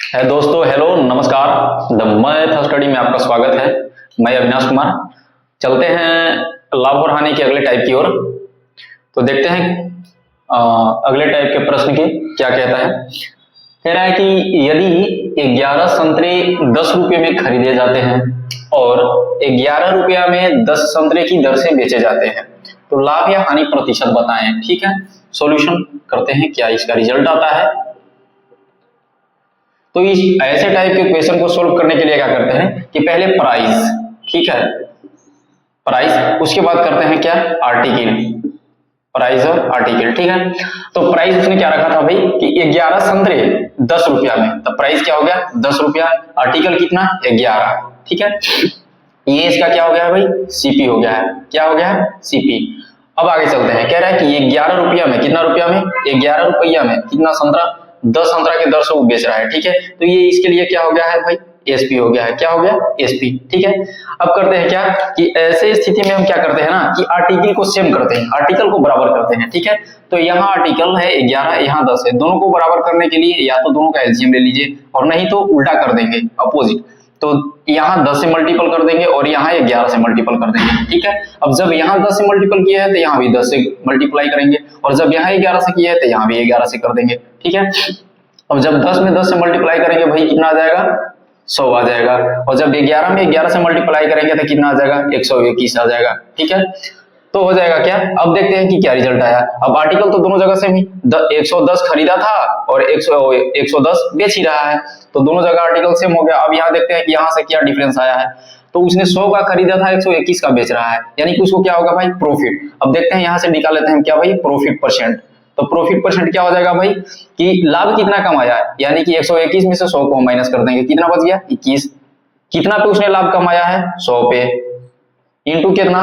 है दोस्तों, हेलो नमस्कार। द मैथ स्टडी में आपका स्वागत है। मैं अविनाश कुमार। चलते हैं लाभ और हानि के अगले टाइप की ओर। तो देखते हैं अगले टाइप के प्रश्न की क्या कहता है। कह रहा है कि यदि 11 संतरे 10 रुपये में खरीदे जाते हैं और 11 रुपया में 10 संतरे की दर से बेचे जाते हैं तो लाभ या हानि प्रतिशत बताएं। ठीक है, सॉल्यूशन करते हैं, क्या इसका रिजल्ट आता है। तो इस ऐसे टाइप के क्वेश्चन को सोल्व करने के लिए क्या करते हैं कि पहले प्राइस, ठीक है, प्राइस, उसके बाद करते हैं क्या, आर्टिकल, प्राइस और आर्टिकल। ठीक है, तो प्राइस उसने क्या रखा था भाई कि 11 संतरे 10 रुपया में, तो प्राइस क्या हो गया 10 रुपया, आर्टिकल कितना 11। ठीक है, ये इसका क्या हो गया है भाई, सीपी हो गया है। क्या हो गया है, सीपी। अब आगे चलते हैं। कह रहा है कि ये 11 रुपया में, कितना रुपया में, 11 रुपया में कितना संतरा, 10 संतरा के दर से वो बेच रहा है। ठीक है, तो ये इसके लिए क्या हो गया है भाई, एसपी हो गया है। क्या हो गया, एसपी। ठीक है, अब करते हैं क्या कि ऐसे स्थिति में हम क्या करते हैं ना कि आर्टिकल को सेम करते हैं, आर्टिकल को बराबर करते हैं। ठीक है, तो यहाँ आर्टिकल है 11, यहाँ 10 है, दोनों को बराबर करने के लिए या तो दोनों का एलसीएम ले लीजिए और नहीं तो उल्टा कर देंगे, अपोजिट। तो यहाँ 10 से मल्टीपल कर देंगे और यहाँ 11 से मल्टीपल कर देंगे। ठीक है, अब जब यहाँ 10 से मल्टीपल किया है तो यहाँ भी 10 से मल्टीप्लाई करेंगे और जब यहाँ 11 से किया है तो यहाँ भी 11 से कर देंगे। ठीक है, अब जब 10 में 10 से मल्टीप्लाई करेंगे भाई कितना आ जाएगा, 100 आ जाएगा। और जब 11 में 11 से मल्टीप्लाई करेंगे तो कितना आ जाएगा, 121 आ जाएगा। ठीक है, तो हो जाएगा क्या, अब देखते हैं कि क्या रिजल्ट आया। अब आर्टिकल तो दोनों जगह से ही 110 खरीदा था और 110 बेच ही रहा है, तो दोनों जगह आर्टिकल सेम हो गया। अब यहाँ देखते हैं कि यहाँ से क्या डिफरेंस आया है। तो उसने 100 का खरीदा था, 121 का बेच रहा है, यानी कि उसको क्या होगा भाई, प्रॉफिट। अब देखते हैं यहाँ से निकाल लेते हैं क्या भाई, प्रॉफिट परसेंट। तो प्रॉफिट परसेंट क्या हो जाएगा भाई कि लाभ कितना कमाया है, यानी कि 121 में से 100 को माइनस कर देंगे, कितना बच गया 21। कितना पे उसने लाभ कमाया है, 100 पे, इंटू कितना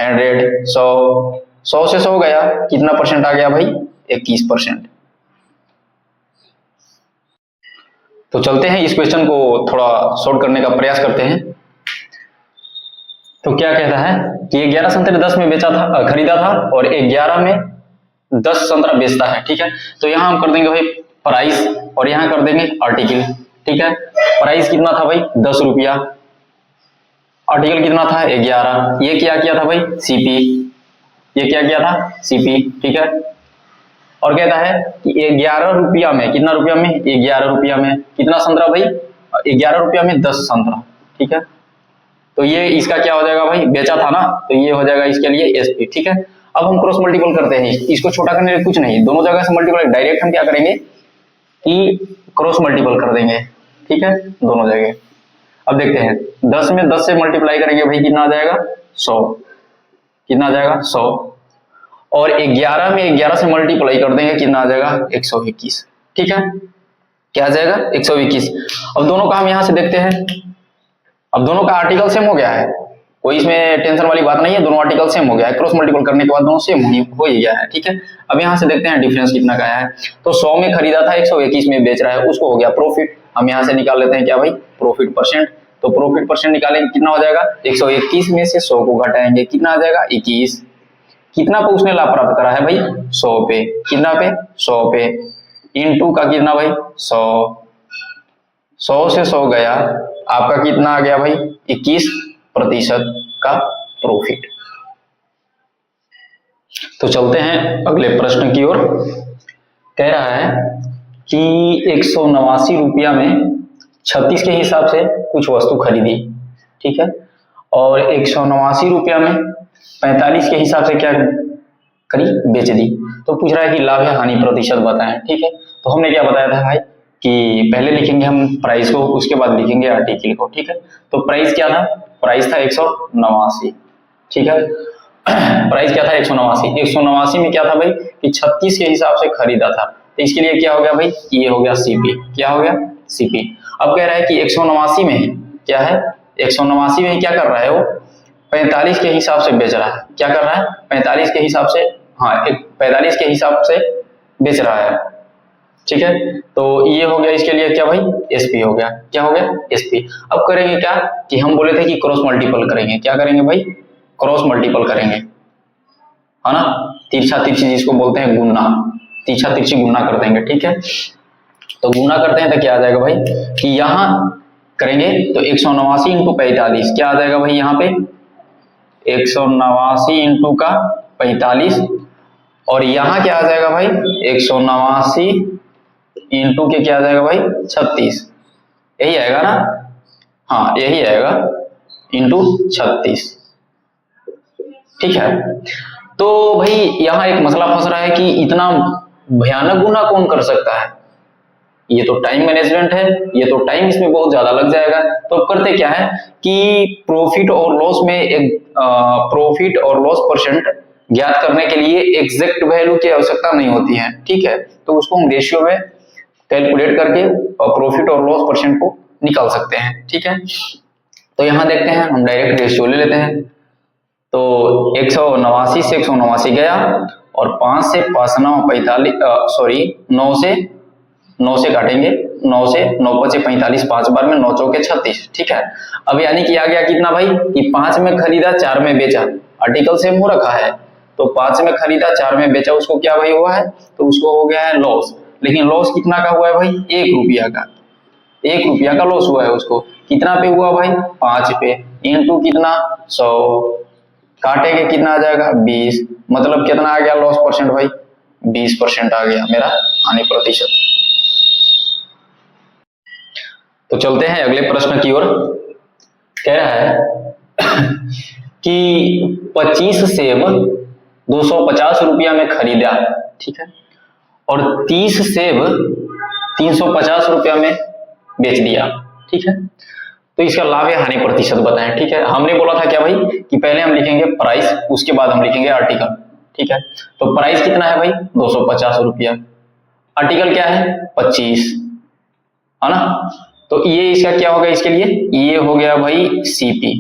100, 100 से 100 गया, कितना परसेंट आ गया भाई, 21%। तो चलते हैं इस क्वेश्चन को थोड़ा सॉल्व करने का प्रयास करते हैं। तो क्या कहता है कि 11 संतरे 10 में बेचा था, खरीदा था और 11 में 10 संतरा बेचता है। ठीक है, तो यहाँ हम कर देंगे भाई प्राइस और यहाँ कर देंगे आर्टिकल। ठीक है, प्राइस कितना था भाई 10 रुपया, आर्टिकल कितना था 11, ये क्या किया था भाई सीपी, ये क्या किया था सीपी। ठीक है, और कहता है कि 11 रुपया में, कितना रुपया में, 11 रुपया में कितना संतरा भाई, 11 रुपया में 10 संतरा। ठीक है, तो ये इसका क्या हो जाएगा भाई, बेचा था ना, तो ये हो जाएगा इसके लिए एसपी। ठीक है, अब हम क्रॉस मल्टीपल करते हैं, इसको छोटा करने के कुछ नहीं, दोनों जगह से मल्टीपल, डायरेक्ट हम क्या करेंगे कि क्रॉस मल्टीपल कर देंगे। ठीक है, दोनों जगह। अब देखते हैं 10 में 10 से मल्टीप्लाई करेंगे भाई कितना आ जाएगा 100, कितना आ जाएगा 100, और 11 में 11 से मल्टीप्लाई कर देंगे, कितना आ जाएगा 121। ठीक है, क्या आ जाएगा 121। अब दोनों का हम यहां से देखते हैं, अब दोनों का आर्टिकल सेम हो गया है, कोई इसमें टेंशन वाली बात नहीं है, दोनों आर्टिकल सेम हो गया है, क्रॉस मल्टीपल करने के बाद दोनों सेम हो ही गया है। ठीक है, अब यहाँ से देखते हैं डिफरेंस कितना का आया है। तो 100 में खरीदा था, 121 में बेच रहा है, उसको हो गया प्रॉफिट। हम यहाँ से निकाल लेते हैं क्या भाई, प्रॉफिट परसेंट। तो प्रॉफिट परसेंट निकालेंगे, कितना हो जाएगा, 121 में से 100 को घटाएंगे, कितना आ जाएगा 21। कितना पे उसने लाभ प्राप्त करा है भाई, 100 पे, कितना पे 100 पे, इंटू का कितना भाई 100, 100 से 100 गया, आपका कितना आ गया भाई 21% का प्रॉफिट। तो चलते हैं अगले प्रश्न की ओर। कह रहा है कि 189 रुपया में 36 के हिसाब से कुछ वस्तु खरीदी। ठीक है, और 189 रुपया में 45 के हिसाब से क्या करी, बेच दी। तो पूछ रहा है कि लाभ या हानि प्रतिशत बताएं। ठीक है, तो हमने क्या बताया था भाई कि पहले लिखेंगे हम प्राइस को, उसके बाद लिखेंगे आर्टिकल को। ठीक है, तो प्राइस क्या था, प्राइस था 189। ठीक है, प्राइस क्या था 189, 189 में क्या था भाई कि 36 के हिसाब से खरीदा था, तो इसके लिए क्या हो गया भाई, ये हो गया सीपी। क्या हो गया सीपी। अब कह रहा है कि 189 में क्या है, 189 में क्या कर रहा है वो 45 के हिसाब से बेच रहा है। क्या कर रहा है 45 के हिसाब से, हाँ 45 के हिसाब से बेच रहा है। ठीक है, तो ये हो गया इसके लिए क्या भाई, एसपी हो गया। क्या हो गया, एसपी। अब करेंगे क्या कि हम बोले थे कि क्रॉस मल्टीपल करेंगे, क्या करेंगे भाई, क्रॉस मल्टीपल करेंगे, है ना, तिरछा तिरछी जिसको बोलते हैं गुणा, तिरछा तिरछी गुणा कर देंगे। ठीक है, तो गुना करते हैं तो क्या आ जाएगा भाई कि यहाँ करेंगे तो 189 इंटू 45 क्या आ जाएगा भाई यहाँ पे 189 इंटू का 45 और यहाँ क्या आ जाएगा भाई 189 इंटू के क्या आ जाएगा भाई 36 यही आएगा ना, हाँ यही आएगा इंटू 36। ठीक है, तो भाई यहाँ एक मसला फंस रहा है कि इतना भयानक गुना कौन कर सकता है, ये तो टाइम मैनेजमेंट है, ये तो टाइम इसमें बहुत ज्यादा लग जाएगा। तो अब करते क्या है कि प्रॉफिट और लॉस में एक प्रॉफिट और लॉस परसेंट ज्ञात करने के लिए एग्जैक्ट वैल्यू की आवश्यकता नहीं होती है। ठीक है, तो उसको हम रेशियो में कैलकुलेट करके प्रॉफिट और लॉस परसेंट को निकाल सकते हैं। ठीक है, तो यहाँ देखते हैं, हम डायरेक्ट रेशियो ले लेते हैं। तो 189 से 189 गया और 5 से 5 9 45 सॉरी 9 से काटेंगे, 9 से 9 5 45 5 बार में 9 चौके 36। ठीक है, अब यानी कि आ गया कितना भाई कि 5 में खरीदा 4 में बेचा, आर्टिकल सेम हो रखा है तो 5 में खरीदा 4 में बेचा, उसको क्या भाई हुआ है तो उसको हो गया है लॉस। लेकिन लॉस कितना का हुआ है भाई 1 रुपया का, 1 रुपया का लॉस हुआ है। उसको कितना पे हुआ भाई 5 पे, इंटू कितना 100, काटेंगे कितना आ जाएगा 20, मतलब कितना आ गया लॉस परसेंट भाई 20% आ गया मेरा हानि प्रतिशत। तो चलते हैं अगले प्रश्न की ओर। कह रहा है कि 25 सेब 250 रुपया में खरीदा, ठीक है, और 30 सेब 350 रुपया में बेच दिया। ठीक है, तो इसका लाभ या हानि प्रतिशत बताएं। ठीक है, हमने बोला था क्या भाई कि पहले हम लिखेंगे प्राइस, उसके बाद हम लिखेंगे आर्टिकल। ठीक है, तो प्राइस कितना है भाई 250 रुपया, आर्टिकल क्या है 25, है ना। तो ये इसका क्या होगा, इसके लिए ये हो गया भाई सीपी,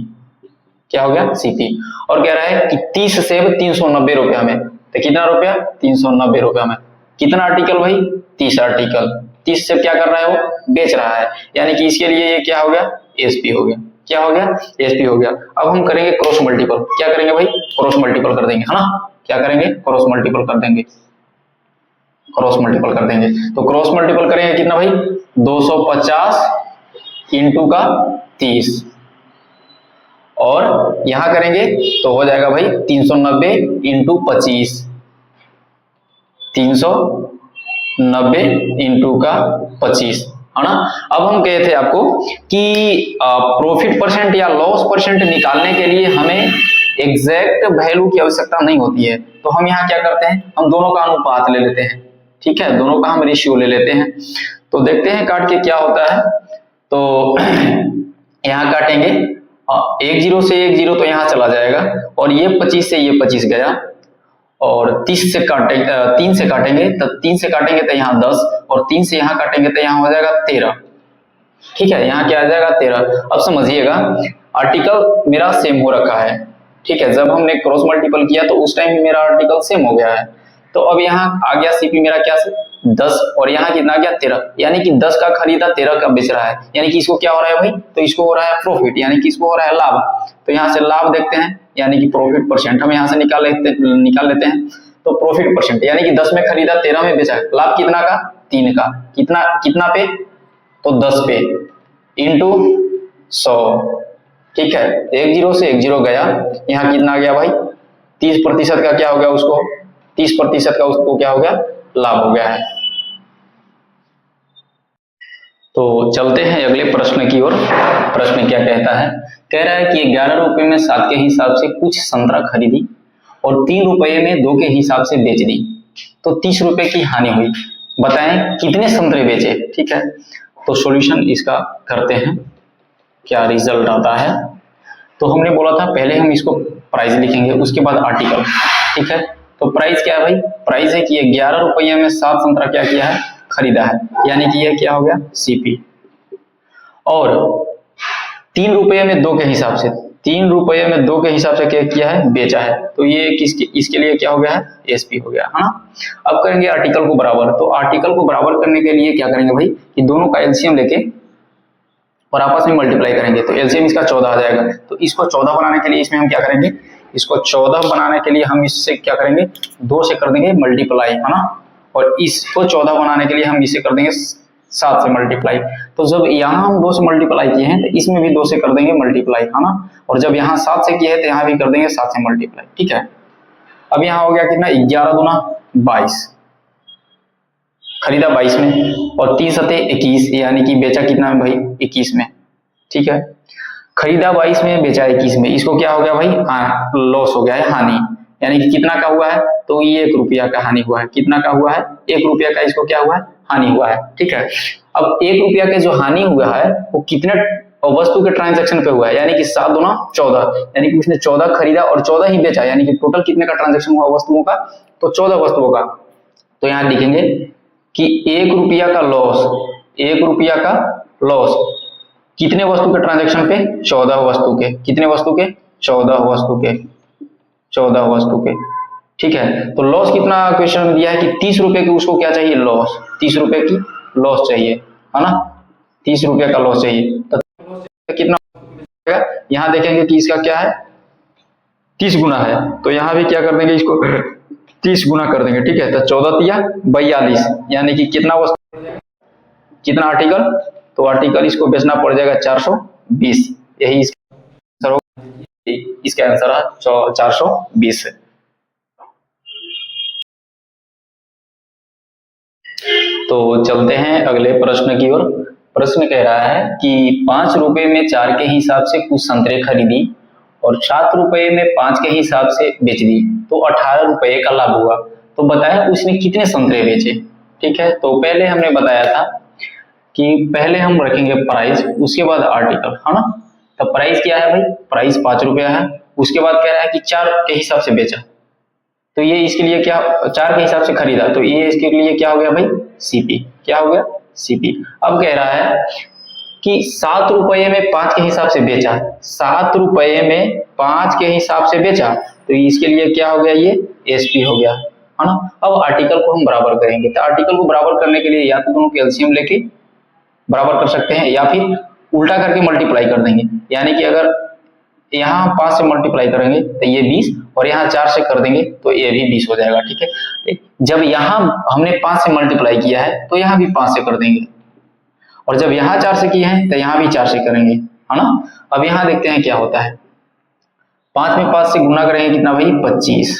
क्या हो गया सीपी। और कह रहा है कि 30 सेब 390 रुपया में, तो कितना रुपया 390 रुपया में, कितना आर्टिकल भाई 30 आर्टिकल, 30 सेब क्या कर रहा है वो बेच रहा है, यानी कि इसके लिए ये क्या हो गया एसपी हो गया, क्या हो गया एसपी हो गया। अब हम करेंगे क्रॉस मल्टीपल, क्या करेंगे भाई क्रॉस मल्टीपल कर देंगे, है ना, क्या करेंगे क्रॉस मल्टीपल कर देंगे, क्रॉस मल्टीपल कर देंगे। तो क्रॉस मल्टीपल करेंगे कितना भाई 250 इंटू का 30 और यहां करेंगे तो हो जाएगा भाई 390 इंटू 25, 390 इंटू का 25, है ना। अब हम कहे थे आपको कि प्रॉफिट परसेंट या लॉस परसेंट निकालने के लिए हमें एग्जैक्ट वैल्यू की आवश्यकता नहीं होती है, तो हम यहाँ क्या करते हैं हम दोनों का अनुपात ले लेते हैं। ठीक है, दोनों का हम रेशियो ले लेते हैं। तो देखते हैं काट के क्या होता है। तो यहाँ काटेंगे 1 0 से 1 0 तो यहाँ चला जाएगा और ये 25 से ये 25 गया और 30 से काटेंगे 3 से काटेंगे तो 3 से काटेंगे तो यहाँ 10 और 3 से यहाँ काटेंगे तो यहाँ हो जाएगा 13। ठीक है, यहाँ क्या आ जाएगा 13। अब समझिएगा आर्टिकल मेरा सेम हो रखा है। ठीक है, जब हमने क्रॉस मल्टीपल किया तो उस टाइम मेरा आर्टिकल सेम हो गया है। तो अब यहाँ आ गया सीपी मेरा क्या से 10 और यहाँ कितना आ गया 13, यानी कि 10 का खरीदा 13 का बेच रहा है, यानी कि इसको क्या हो रहा है भाई तो इसको हो रहा है प्रॉफिट, यानी कि इसको हो रहा है लाभ। तो यहाँ से लाभ देखते हैं, यानी कि प्रॉफिट परसेंट हम यहाँ से निकाल लेते हैं। तो प्रॉफिट परसेंट यानी कि 10 में खरीदा 13 में बेचा, लाभ कितना का 3 का, कितना पे तो 10 पे इंटू 100। ठीक है, 1 0 से 1 0 गया, यहाँ कितना आ गया भाई 30% का क्या हो गया उसको 30% का उसको क्या हो गया लाभ हो गया है। तो चलते हैं अगले प्रश्न की ओर। प्रश्न क्या कहता है, कह रहा है कि 11 रुपए में 7 के हिसाब से कुछ संतरा खरीदी और 3 रुपए में 2 के हिसाब से बेच दी, तो 30 रुपए की हानि हुई, बताएं कितने संतरे बेचे। ठीक है, तो सॉल्यूशन इसका करते हैं, क्या रिजल्ट आता है। तो हमने बोला था पहले हम इसको प्राइस लिखेंगे उसके बाद आर्टिकल। ठीक है, तो प्राइस क्या है भाई, प्राइस है कि ये 11 रुपये में 7 संतरा क्या किया है खरीदा है, यानी कि ये क्या हो गया सीपी। और 3 रुपये में 2 के हिसाब से 3 रुपये में 2 के हिसाब से क्या किया है बेचा है, तो ये इसके लिए क्या हो गया है एसपी हो गया, है ना। अब करेंगे आर्टिकल को बराबर। तो आर्टिकल को बराबर करने के लिए क्या करेंगे भाई कि दोनों का एलसीएम लेके और आपस में मल्टीप्लाई करेंगे, तो एलसीएम इसका 14 आ जाएगा। तो इसको 14 बनाने के लिए इसमें हम क्या करेंगे, इसको 14 बनाने के लिए हम इससे क्या करेंगे 2 से कर देंगे मल्टीप्लाई, है ना। और इसको 14 बनाने के लिए हम इसे कर देंगे 7 से मल्टीप्लाई। तो जब यहाँ हम 2 से मल्टीप्लाई किए हैं तो इसमें भी 2 से कर देंगे मल्टीप्लाई, है ना। और जब यहाँ 7 से किए हैं तो यहाँ भी कर देंगे 7 से मल्टीप्लाई, ठीक है। अब यहाँ हो गया कितना, 11 दूना 22, खरीदा 22 में, और 3 सते 21, यानी कि बेचा कितना में भाई, 21 में, ठीक है। खरीदा 22 में, बेचा 21 में, इसको क्या हो गया भाई, हाँ लॉस हो गया है, हानि, यानी कि कितना का हुआ है, तो ये 1 रुपया का हानि हुआ है। कितना का हुआ है, 1 रुपया का इसको क्या हुआ है, हानि हुआ है, ठीक है। अब 1 रुपया के जो हानि हुआ है वो कितने वस्तु के ट्रांजैक्शन पे हुआ है, यानी कि 7 दूना 14, यानी कि उसने 14 खरीदा और 14 ही बेचा, यानी कि टोटल कितने का ट्रांजैक्शन हुआ वस्तुओं का, तो 14 वस्तुओं का। तो यहाँ लिखेंगे कि 1 रुपया का लॉस, 1 रुपया का लॉस कितने वस्तु के ट्रांजैक्शन पे, 14 वस्तु के, कितने वस्तु के, 14 वस्तु के, 14 वस्तु के, ठीक है। तो लॉस कितना क्वेश्चन में दिया है कि 30 रुपए की उसको क्या चाहिए, लॉस, 30 रुपए की लॉस चाहिए, है ना, 30 रुपए का लॉस चाहिए। तो कितना, यहाँ देखेंगे कि इसका क्या है, 30 गुना है, तो यहाँ भी क्या कर देंगे, इसको 30 गुना कर देंगे, ठीक है। तो 14 तिया 42, यानी कि कितना वस्तु, कितना आर्टिकल, तो आर्टिकल इसको बेचना पड़ जाएगा 420, यही इसका आंसर होगा, इसका आंसर है 420 है। तो चलते हैं अगले प्रश्न की ओर। प्रश्न कह रहा है कि 5 रुपए में 4 के हिसाब से कुछ संतरे खरीदी और 7 रुपए में 5 के हिसाब से बेच दी, तो 18 रुपए का लाभ हुआ। तो बताया उसने कितने संतरे बेचे, ठीक है। तो पहले हमने बताया था कि पहले हम रखेंगे प्राइस, उसके बाद आर्टिकल, है ना। तो प्राइस क्या है भाई, प्राइस 5 रुपया है, उसके बाद कह रहा है कि 4 के हिसाब से बेचा, तो ये इसके लिए क्या, 4 के हिसाब से खरीदा, तो ये इसके लिए क्या हो गया भाई, सीपी, क्या हो गया, सीपी। अब कह रहा है कि 7 रुपये में 5 के हिसाब से बेचा, 7 रुपये में 5 के हिसाब से बेचा, तो इसके लिए क्या हो गया, ये एसपी हो गया, है ना। अब आर्टिकल को हम बराबर करेंगे, तो आर्टिकल को बराबर करने के लिए या तो दोनों के एलसीएम लेके बराबर कर सकते हैं या फिर उल्टा करके मल्टीप्लाई कर देंगे, यानी कि अगर यहाँ 5 से मल्टीप्लाई करेंगे तो ये 20, और यहाँ 4 से कर देंगे तो ये भी 20 हो जाएगा, ठीक है। जब यहाँ हमने 5 से मल्टीप्लाई किया है तो यहाँ भी 5 से कर देंगे, और जब यहाँ 4 से किए हैं तो यहाँ भी 4 से करेंगे, है ना। अब यहाँ देखते हैं क्या होता है, 5 में 5 से गुना करेंगे कितना भाई, 25,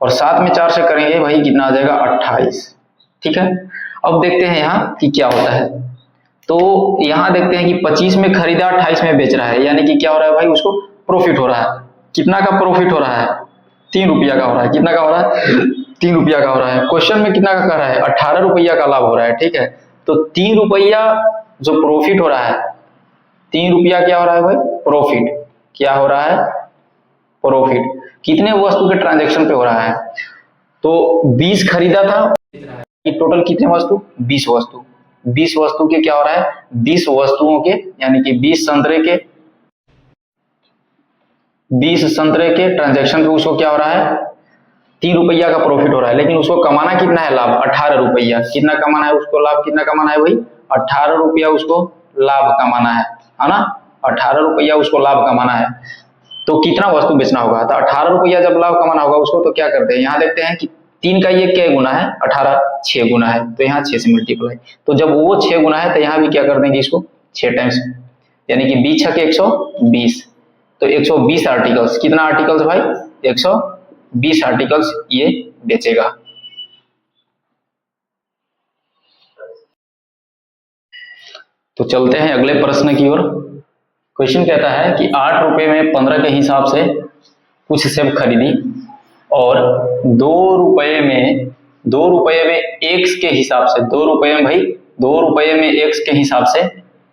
और 7 में 4 से करेंगे भाई कितना आ जाएगा, 28, ठीक है। अब देखते हैं यहाँ कि क्या होता है, तो यहाँ देखते हैं कि 25 में खरीदा, 28 में बेच रहा है, यानी कि क्या हो रहा है भाई, उसको प्रॉफिट हो रहा है। कितना का प्रॉफिट हो रहा है, 3 रुपया का हो रहा है, कितना का हो रहा है, 3 रुपया का हो रहा है। क्वेश्चन में कितना का कर रहा है, 18 रुपया का लाभ हो रहा है, ठीक है। तो 3 रुपया जो प्रॉफिट हो रहा है, 3 रुपया क्या हो रहा है भाई, प्रॉफिट, क्या हो रहा है, प्रॉफिट, कितने वस्तु के ट्रांजेक्शन पे हो रहा है, तो 20 खरीदा था, टोटल कितने वस्तु, 20 वस्तु, 20 वस्तु के क्या हो रहा है, 20 वस्तुओं के, यानी कि 20 संतरे के, 20 संतरे के ट्रांजैक्शन पे उसको क्या हो रहा है, 3 रुपया का प्रॉफिट हो रहा है, लेकिन उसको कमाना कितना है, लाभ 18 रुपया, कितना कमाना है उसको, लाभ कितना कमाना है भाई, 18 रुपया उसको लाभ कमाना है ना, 18 रुपया उसको लाभ कमाना है। तो कितना वस्तु बेचना होगा, तो 18 रुपया जब लाभ कमाना होगा उसको, तो क्या करते हैं, यहाँ देखते हैं कि 3 का ये क्या गुना है, 18, 6 गुना है, तो यहाँ 6 से मल्टीप्लाई, तो जब वो 6 गुना है तो यहाँ भी क्या कर देंगे इसको 6 टाइम्स, यानी कि 20 छके 120, तो 120 आर्टिकल्स, कितना आर्टिकल्स भाई, 120 आर्टिकल्स ये बेचेगा। तो चलते हैं अगले प्रश्न की ओर। क्वेश्चन कहता है कि 8 रुपए में 15 के हिसाब से कुछ सेब खरीदी और 2 रुपए में एक्स के हिसाब से, 2 रुपए में भाई, 2 रुपए में एक्स के हिसाब से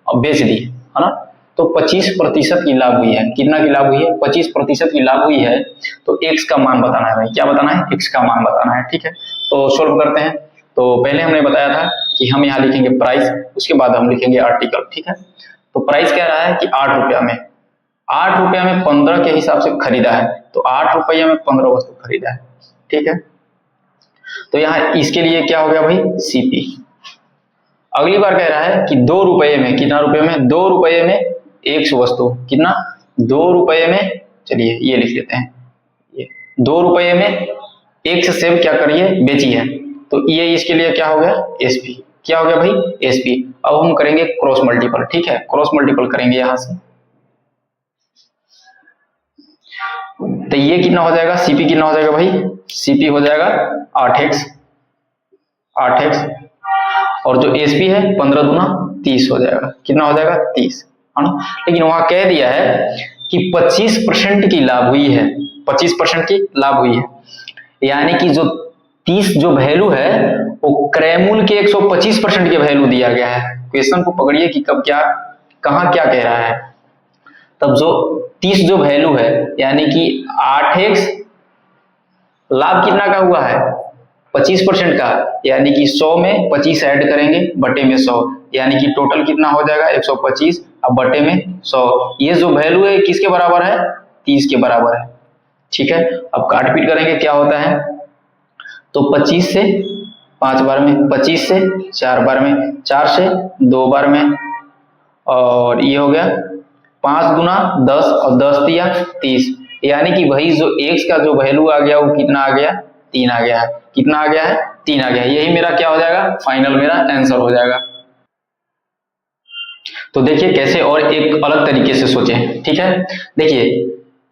बेच दी, है ना। तो 25% की लाभ हुई है, कितना की लाभ हुई है, 25% की लाभ हुई है। तो एक्स का मान बताना है भाई, क्या बताना है, एक्स का मान बताना है, ठीक है। तो सोल्व करते हैं। तो पहले हमने बताया था कि हम यहाँ लिखेंगे प्राइस, उसके बाद हम लिखेंगे आर्टिकल, ठीक है। तो प्राइस कह रहा है कि 8 रुपया में, 8 रुपया में 15 के हिसाब से खरीदा है, तो 8 रुपया में 15 वस्तु खरीदा है, ठीक है। तो यहाँ इसके लिए क्या हो गया भाई, सीपी। अगली बार कह रहा है कि 2 रुपये में, कितना रुपये में, 2 रुपये में 1 वस्तु, कितना, 2 रुपये में, चलिए ये लिख लेते हैं, ये 2 रुपये में 1 सेब क्या करिए, बेची है, तो ये इसके लिए क्या हो गया, एसपी, क्या हो गया भाई, एसपी। अब हम करेंगे क्रॉस मल्टीपल, ठीक है, क्रॉस मल्टीपल करेंगे यहां से, तो ये कितना हो जाएगा, सीपी कितना हो जाएगा भाई, सीपी हो जाएगा 8x, 8x, और जो एसपी है 15 दूना 30 हो जाएगा, कितना हो जाएगा 30, है ना। लेकिन वहां कह दिया है कि 25% की लाभ हुई है, 25% की लाभ हुई है, यानी कि जो 30 जो वैल्यू है वो क्रयमूल्य के 125% के वैल्यू दिया गया है। क्वेश्चन को पकड़िए कि कब क्या कहां क्या कह रहा है। तब जो 30 जो वैल्यू है यानी कि 8x लाभ कितना का हुआ है, 25% का, यानी कि 100 में 25 ऐड करेंगे बटे में 100, यानी कि टोटल कितना हो जाएगा 125, अब बटे में 100, ये जो वैल्यू है किसके बराबर है, 30 के बराबर है, ठीक है। अब काट पीट करेंगे क्या होता है, तो 25 से 5 बार में, 25 से 4 बार में, 4 से 2 बार में, और ये हो गया 5 गुना 10 और 10 दिया 30, यानी कि वही जो x का जो वैल्यू आ गया वो कितना आ गया, 3 आ गया है, कितना आ गया है, 3 आ गया है। यही मेरा क्या हो जाएगा, फाइनल मेरा आंसर हो जाएगा। तो देखिए कैसे और एक अलग तरीके से सोचें, ठीक है। देखिए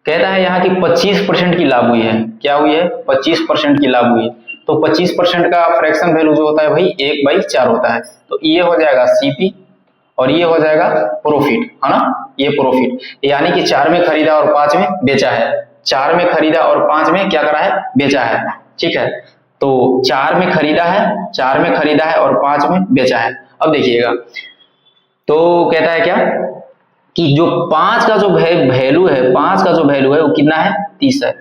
कहता है यहाँ की 25% की लाभ हुई है, क्या हुई है, 25% की लाभ हुई है, तो 25% का फ्रैक्शन वैल्यू जो होता है भाई 1/4 होता है, तो ये हो जाएगा सीपी और ये हो जाएगा प्रॉफिट, है ना, ये प्रॉफिट, यानी कि 4 में खरीदा और 5 में बेचा है, 4 में खरीदा और 5 में क्या करा है, बेचा है, ठीक है। तो 4 में खरीदा है, 4 में खरीदा है और 5 में बेचा है। अब देखिएगा तो कहता है क्या कि जो 5 का जो वैल्यू है, 5 का जो वैल्यू है वो कितना है, 30 है,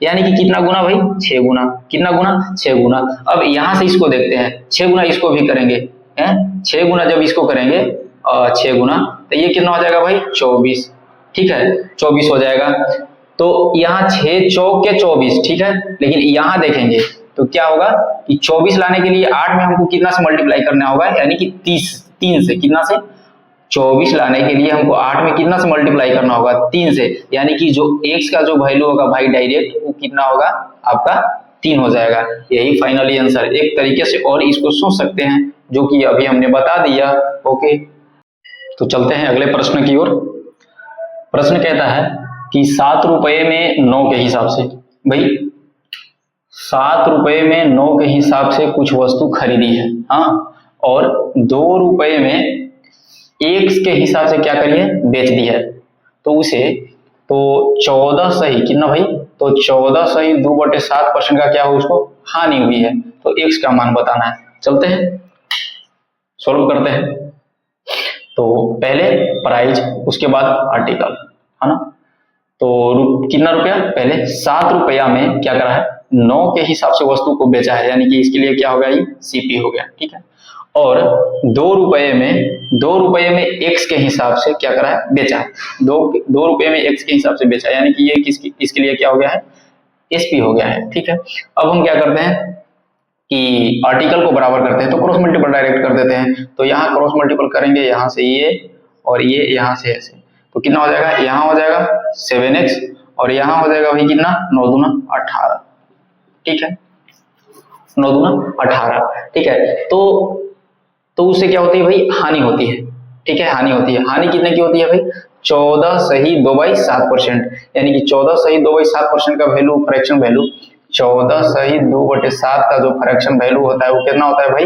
यानी कि कितना गुना भाई, 6 गुना, कितना गुना, 6 गुना। अब यहां से इसको देखते हैं, 6 गुना इसको भी करेंगे, 6 गुना जब इसको करेंगे 6 गुना, तो ये कितना हो जाएगा भाई 24, ठीक है, 24 हो जाएगा। तो यहाँ 6 चौक के 24, ठीक है, लेकिन यहाँ देखेंगे तो क्या होगा कि 24 लाने के लिए 8 में हमको कितना से मल्टीप्लाई करना होगा, यानी कि 30, 3 से, कितना से, 24 लाने के लिए हमको 8 में कितना से मल्टीप्लाई करना होगा, 3 से, यानी कि जो x का जो वैल्यू होगा भाई डायरेक्ट वो कितना होगा आपका 3 हो जाएगा। यही फाइनली आंसर, एक तरीके से और इसको सोच सकते हैं जो कि अभी हमने बता दिया। ओके, तो चलते हैं अगले प्रश्न की ओर। प्रश्न कहता है कि 7 रुपए में 9 के हिसाब से, भाई 7 रुपए में 9 के हिसाब से कुछ वस्तु खरीदी है, हाँ, और 2 रुपए में x के हिसाब से क्या करिए, बेच दी है, तो उसे, तो 14 सही कितना भाई, तो 14 सही 2/7% का क्या हो, उसको हानि हुई है, तो x का मान बताना है। चलते हैं सॉल्व करते हैं। तो पहले प्राइस, उसके बाद आर्टिकल, है ना। तो कितना रुपया, पहले 7 रुपया में क्या करा है, 9 के हिसाब से वस्तु को बेचा है, यानी कि इसके लिए क्या हो गया, ये सीपी हो गया, ठीक है। और 2 रुपये में x के हिसाब से क्या करा है, बेचा है, 2 रुपये में x के हिसाब से बेचा, यानी कि ये इसके लिए क्या हो गया है, एसपी हो गया है, ठीक है। अब हम क्या करते हैं कि आर्टिकल को बराबर करते हैं, तो क्रॉस मल्टीपल डायरेक्ट कर देते हैं, तो यहाँ क्रॉस मल्टीपल करेंगे, यहाँ से ये और ये यहाँ से ऐसे, तो कितना हो जाएगा, यहाँ हो जाएगा 7x और यहाँ हो जाएगा भाई कितना, 9 दूना 18, ठीक है, 9 दूना 18, ठीक है। तो उससे क्या होती है भाई, हानि होती है, ठीक है, हानि होती है। हानि कितने की होती है भाई, 14 सही 2/7%, यानी कि 14 सही 2/7% का वैल्यू, फ्रैक्शन वैल्यू, 14 सही 2/7 का जो फ्रैक्शन वैल्यू होता है वो कितना होता है भाई,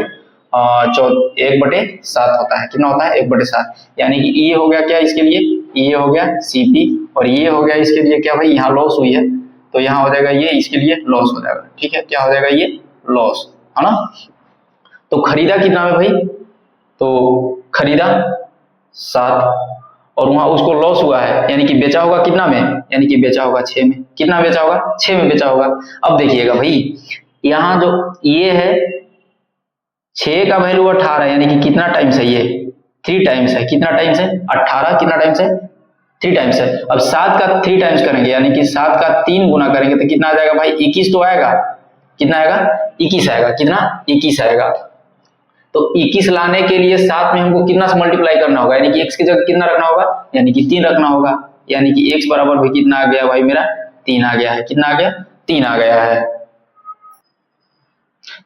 1/7 होता है, कितना होता है 1/7, यानी कि ये हो गया क्या इसके लिए, ये हो गया सीपी, और ये हो गया इसके लिए क्या भाई, यहाँ लॉस हुई है, तो यहाँ हो जाएगा ये इसके लिए लॉस हो जाएगा, ठीक है, क्या हो जाएगा ये लॉस, है ना। तो खरीदा कितना में भाई, तो खरीदा 7 और वहां उसको लॉस हुआ है, यानी कि बेचा होगा कितना में, यानी कि बेचा होगा 6 में, कितना बेचा होगा, 6 में बेचा होगा। अब देखिएगा भाई यहाँ जो ये है 6 का वैल्यू 18, यानी कि कितना टाइम्स है, ये 3 टाइम्स है, कितना टाइम्स है 18, कितना टाइम्स है 3 टाइम्स है। अब 7 का 3 टाइम्स करेंगे, यानी कि 7 का 3 गुना करेंगे तो कितना आ जाएगा भाई, 21 तो आएगा, कितना आएगा 21 आएगा, कितना 21 आएगा। तो 21 लाने के लिए 7 में हमको कितना से मल्टीप्लाई करना होगा, यानी कि x की जगह कितना रखना होगा, यानी कि 3 रखना होगा, यानी कि x बराबर भी कितना आ गया भाई मेरा, 3 आ गया है, कितना आ गया, 3 आ गया है।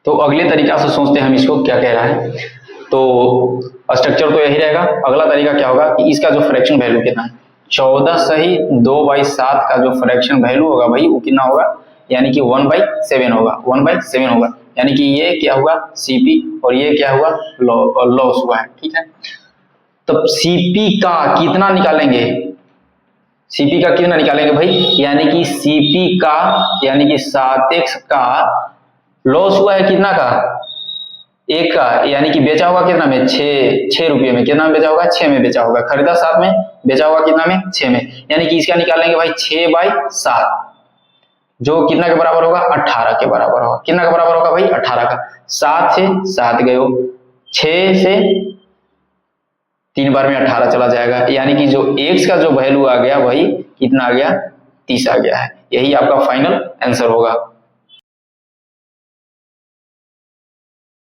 तो अगले तरीका से सोचते हैं हम इसको, क्या कह रहा है, तो स्ट्रक्चर तो यही रहेगा। अगला तरीका क्या होगा कि इसका जो फ्रैक्शन वैल्यू कितना है, 14 सही 2/7 का जो फ्रैक्शन वैल्यू होगा भाई वो कितना होगा, यानी कि 1/7 होगा, 1/7 होगा। यानी कि ये क्या हुआ सीपी और ये क्या हुआ लॉस हुआ है, ठीक है। तो सीपी का कितना निकालेंगे, सीपी का कितना निकालेंगे भाई, यानी कि सीपी का यानी कि 7x का लॉस हुआ है कितना का, 1 का, यानी कि बेचा होगा कितना में, 6 रुपये में, कितना में बेचा होगा, 6 में बेचा होगा, खरीदा 7 में, बेचा होगा कितना में, 6 में। यानी कि इसका निकालेंगे भाई 6/7 जो कितना के बराबर होगा, 18 के बराबर होगा। कितना के बराबर होगा भाई, 18 का। 7 से 7 गए हो, 6 से 3 बार में 18 चला जाएगा, यानी कि जो x का जो वैल्यू आ गया वही कितना आ गया, 30 आ गया है। यही आपका फाइनल आंसर होगा।